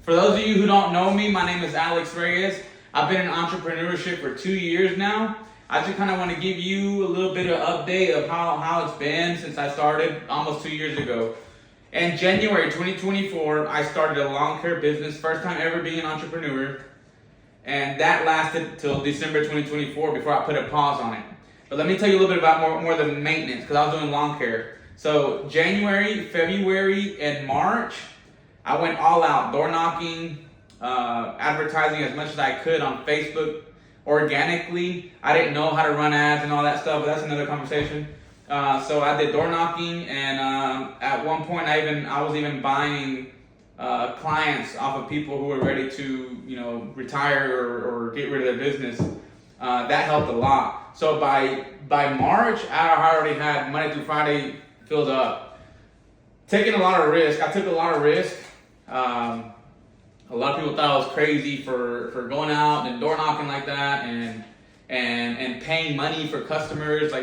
For those of you who don't know me, my name is Alex Reyes. I've been in entrepreneurship for 2 years now. I just kind of want to give you a little bit of update of how it's been since I started almost 2 years ago. In January 2024, I started a lawn care business, first time ever being an entrepreneur. And that lasted till December 2024 before I put a pause on it. But let me tell you a little bit about more of the maintenance, because I was doing lawn care. So January, February, and March, I went all out, door knocking, advertising as much as I could on Facebook organically. I didn't know how to run ads and all that stuff, but that's another conversation. So I did door knocking, and at one point I was even buying clients off of people who were ready to retire or get rid of their business. That helped a lot. So by March, I already had Monday through Friday filled up. Taking a lot of risk. I took a lot of risk. A lot of people thought I was crazy for going out and door knocking like that and paying money for customers. A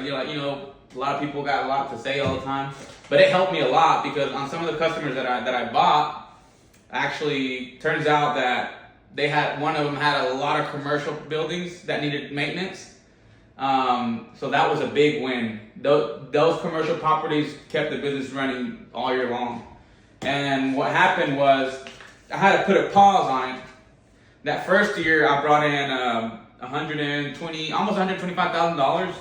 lot of people got a lot to say all the time, but it helped me a lot because on some of the customers that I bought, actually turns out that one of them had a lot of commercial buildings that needed maintenance. So that was a big win. Those commercial properties kept the business running all year long. And what happened was I had to put a pause on it. That first year I brought in almost $125,000.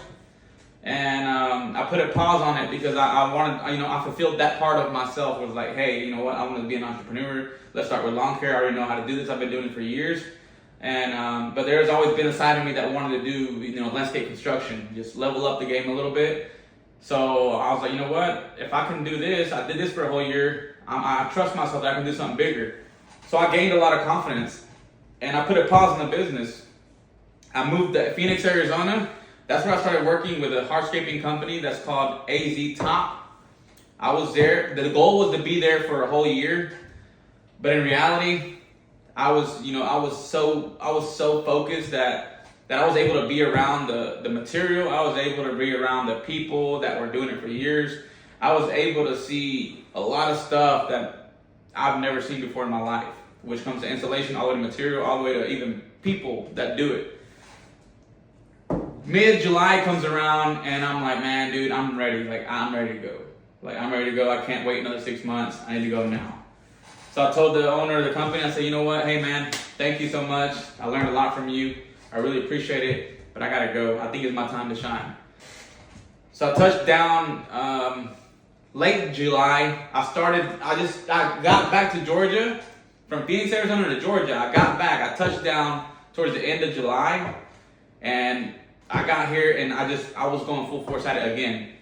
And I put a pause on it because I wanted, I fulfilled that part of myself. Was like, hey, you know what? I want to be an entrepreneur. Let's start with lawn care. I already know how to do this. I've been doing it for years. And but there's always been a side of me that wanted to do, landscape construction, just level up the game a little bit. So I was like, you know what? If I can do this, I did this for a whole year. I trust myself that I can do something bigger. So I gained a lot of confidence, and I put a pause in the business. I moved to Phoenix, Arizona. That's where I started working with a hardscaping company that's called AZ Top. I was there. The goal was to be there for a whole year, but in reality, I was so focused that I was able to be around the material. I was able to be around the people that were doing it for years. I was able to see a lot of stuff that I've never seen before in my life, which comes to installation, all the way to material, all the way to even people that do it. Mid-July comes around and I'm like, man, dude, I'm ready. I'm ready to go. I can't wait another 6 months. I need to go now. So I told the owner of the company, I said, you know what? Hey, man, thank you so much. I learned a lot from you. I really appreciate it, but I got to go. I think it's my time to shine. So I touched down late July. I got back to Georgia. From Phoenix, Arizona to Georgia. I got back. I touched down towards the end of July. And I got here and I was going full force at it again.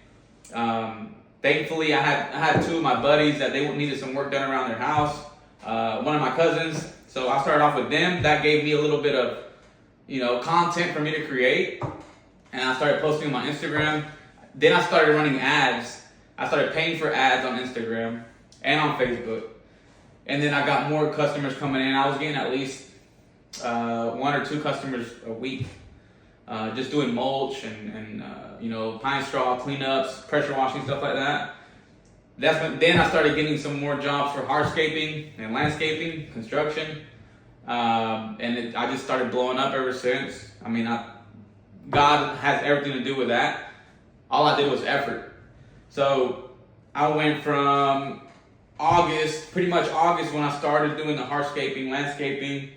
Thankfully, I had two of my buddies that they needed some work done around their house. One of my cousins. So I started off with them. That gave me a little bit of, content for me to create. And I started posting on my Instagram. Then I started running ads. I started paying for ads on Instagram and on Facebook. And then I got more customers coming in. I was getting at least 1 or 2 customers a week. Just doing mulch and pine straw cleanups, pressure washing, stuff like that. Then I started getting some more jobs for hardscaping and landscaping, construction. I just started blowing up ever since. God has everything to do with that. All I did was effort. So I went from pretty much August when I started doing the hardscaping, landscaping,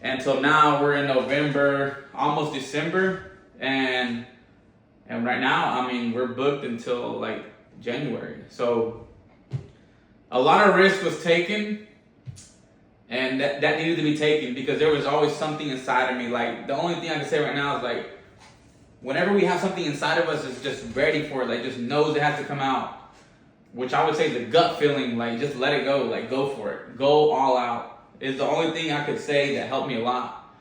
until now we're in November, almost December, and right now, we're booked until January. So a lot of risk was taken, and that needed to be taken because there was always something inside of me. The only thing I can say right now is whenever we have something inside of us that's just ready for it, just knows it has to come out, which I would say is the gut feeling, just let it go, go for it, go all out. Is the only thing I could say that helped me a lot.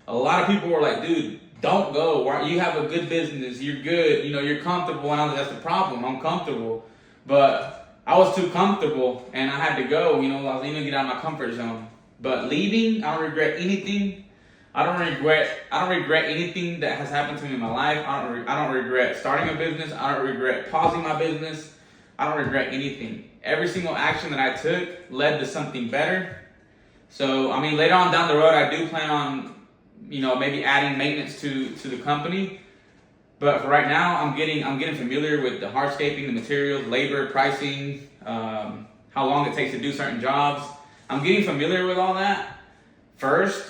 A lot of people were like, dude, don't go. You have a good business. You're good. You're comfortable. And I was like, that's the problem. I'm comfortable. But I was too comfortable and I had to go. I was going to get out of my comfort zone. But leaving, I don't regret anything. I don't regret anything that has happened to me in my life. I don't regret starting a business. I don't regret pausing my business. I don't regret anything. Every single action that I took led to something better. So, I mean, later on down the road, I do plan on, maybe adding maintenance to the company. But for right now, I'm getting familiar with the hardscaping, the materials, labor, pricing, how long it takes to do certain jobs. I'm getting familiar with all that first,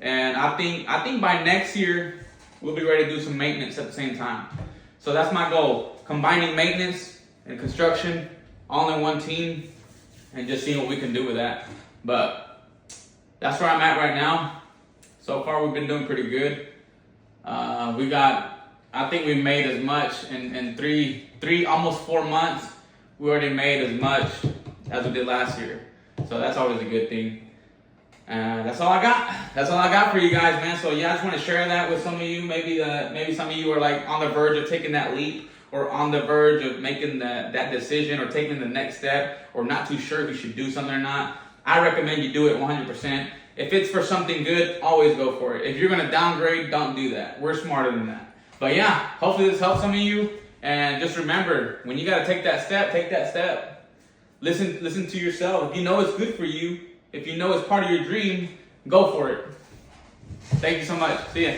and I think by next year we'll be ready to do some maintenance at the same time. So that's my goal: combining maintenance and construction all in one team, and just seeing what we can do with that. But that's where I'm at right now. So far, we've been doing pretty good. I think we made as much in three almost 4 months. We already made as much as we did last year. So that's always a good thing. That's all I got. That's all I got for you guys, man. So yeah, I just want to share that with some of you. Maybe some of you are like on the verge of taking that leap, or on the verge of making that decision, or taking the next step, or not too sure if you should do something or not. I recommend you do it 100%. If it's for something good, always go for it. If you're gonna downgrade, don't do that. We're smarter than that. But yeah, hopefully this helps some of you. And just remember, when you gotta take that step, take that step. Listen to yourself. If you know it's good for you, if you know it's part of your dream, go for it. Thank you so much. See ya.